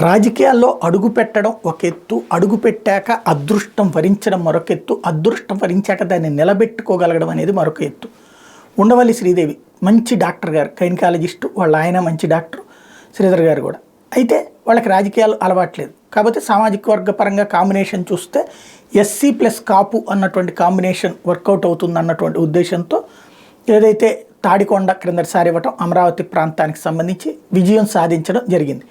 రాజకీయాల్లో అడుగు పెట్టడం ఒక ఎత్తు, అడుగు పెట్టాక అదృష్టం వరించడం మరొక ఎత్తు, అదృష్టం వరించాక దాన్ని నిలబెట్టుకోగలగడం అనేది మరొక ఎత్తు. ఉండవల్లి శ్రీదేవి మంచి డాక్టర్ గారు, గైనకాలజిస్టు, వాళ్ళ ఆయన మంచి డాక్టర్, శ్రీధర్ గారు కూడా. అయితే వాళ్ళకి రాజకీయాలు అలవాట్లేదు. కాకపోతే సామాజిక వర్గ పరంగా కాంబినేషన్ చూస్తే ఎస్సీ ప్లస్ కాపు అన్నటువంటి కాంబినేషన్ వర్కౌట్ అవుతుంది అన్నటువంటి ఉద్దేశంతో ఏదైతే తాడికొండ క్రిందటిసారి ఇవ్వటం అమరావతి ప్రాంతానికి సంబంధించి విజయం సాధించడం జరిగింది.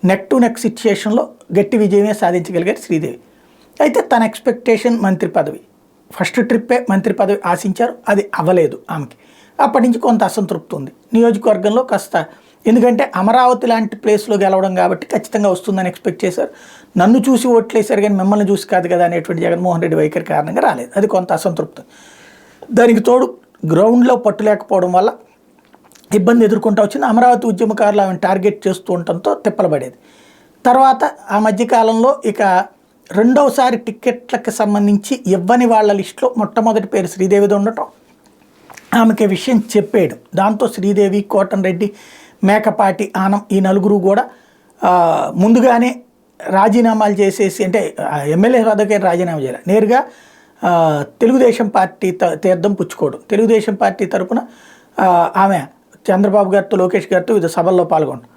నెక్ టు నెక్ సిచ్యుయేషన్లో గట్టి విజయమే సాధించగలిగారు శ్రీదేవి. అయితే తన ఎక్స్పెక్టేషన్ మంత్రి పదవి, ఫస్ట్ ట్రిప్పే మంత్రి పదవి ఆశించారు, అది అవ్వలేదు ఆమెకి. అప్పటి నుంచి కొంత అసంతృప్తి ఉంది నియోజకవర్గంలో కాస్త. ఎందుకంటే అమరావతి లాంటి ప్లేస్లో గెలవడం కాబట్టి ఖచ్చితంగా వస్తుందని ఎక్స్పెక్ట్ చేశారు. నన్ను చూసి ఓట్లేశారు కానీ మిమ్మల్ని చూసి కాదు కదా అనేటువంటి జగన్మోహన్ రెడ్డి వైఖరి కారణంగా రాలేదు, అది కొంత అసంతృప్తి. దానికి తోడు గ్రౌండ్లో పట్టు లేకపోవడం వల్ల ఇబ్బంది ఎదుర్కొంటూ వచ్చింది. అమరావతి ఉద్యమకారులు ఆమెను టార్గెట్ చేస్తూ ఉండటంతో తిప్పలబడేది. తర్వాత ఆ మధ్యకాలంలో ఇక రెండవసారి టిక్కెట్లకు సంబంధించి ఇవ్వని వాళ్ళ లిస్టులో మొట్టమొదటి పేరు శ్రీదేవిది ఉండటం, ఆమెకి విషయం చెప్పేయడం, దాంతో శ్రీదేవి, కోటంరెడ్డి, మేకపాటి, ఆనం ఈ నలుగురు కూడా ముందుగానే రాజీనామాలు చేసేసి, అంటే ఎమ్మెల్యే హోదాకే రాజీనామా చేయాలి, నేరుగా తెలుగుదేశం పార్టీ తీర్థం పుచ్చుకోవడం. తెలుగుదేశం పార్టీ తరఫున ఆమె చంద్రబాబు గారితో, లోకేష్ గారితో వివిధ సభల్లో పాల్గొనడం.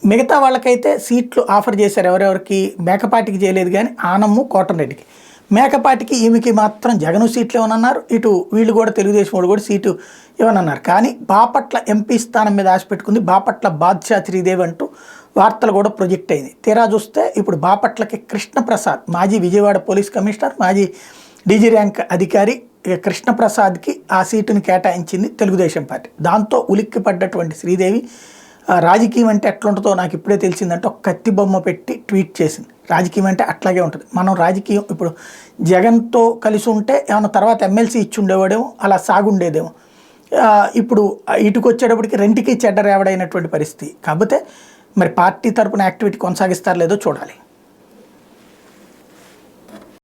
మిగతా వాళ్ళకైతే సీట్లు ఆఫర్ చేశారు. ఎవరెవరికి? మేకపాటికి చేయలేదు కానీ ఆనమ్ము, కోటంరెడ్డికి. మేకపాటికి ఈమెకి మాత్రం జగను సీట్లు ఇవ్వనన్నారు, ఇటు వీళ్ళు కూడా తెలుగుదేశం వాళ్ళు కూడా సీటు ఇవ్వనన్నారు. కానీ బాపట్ల ఎంపీ స్థానం మీద ఆశ పెట్టుకుంది. బాపట్ల బాద్షా శ్రీదేవి అంటూ వార్తలు కూడా ప్రొజెక్ట్ అయింది. తీరా చూస్తే ఇప్పుడు బాపట్లకి కృష్ణప్రసాద్, మాజీ విజయవాడ పోలీస్ కమిషనర్, మాజీ డీజీ ర్యాంక్ అధికారి కృష్ణప్రసాద్కి ఆ సీటుని కేటాయించింది తెలుగుదేశం పార్టీ. దాంతో ఉలిక్కి పడ్డటువంటి శ్రీదేవి రాజకీయం అంటే ఎట్లుంటుందో నాకు ఇప్పుడే తెలిసిందంటే ఒక కత్తి బొమ్మ పెట్టి ట్వీట్ చేసింది. రాజకీయం అంటే అట్లాగే ఉంటుంది. మనం రాజకీయం ఇప్పుడు జగన్తో కలిసి ఉంటే ఏమైనా తర్వాత ఎమ్మెల్సీ ఇచ్చి ఉండేవాడేమో, అలా సాగుండేదేమో. ఇప్పుడు ఇటుకు వచ్చేటప్పటికి రెంటికి చెడ్డ రేవడైనటువంటి పరిస్థితి. కాకపోతే మరి పార్టీ తరపున యాక్టివిటీ కొనసాగిస్తారో లేదో చూడాలి.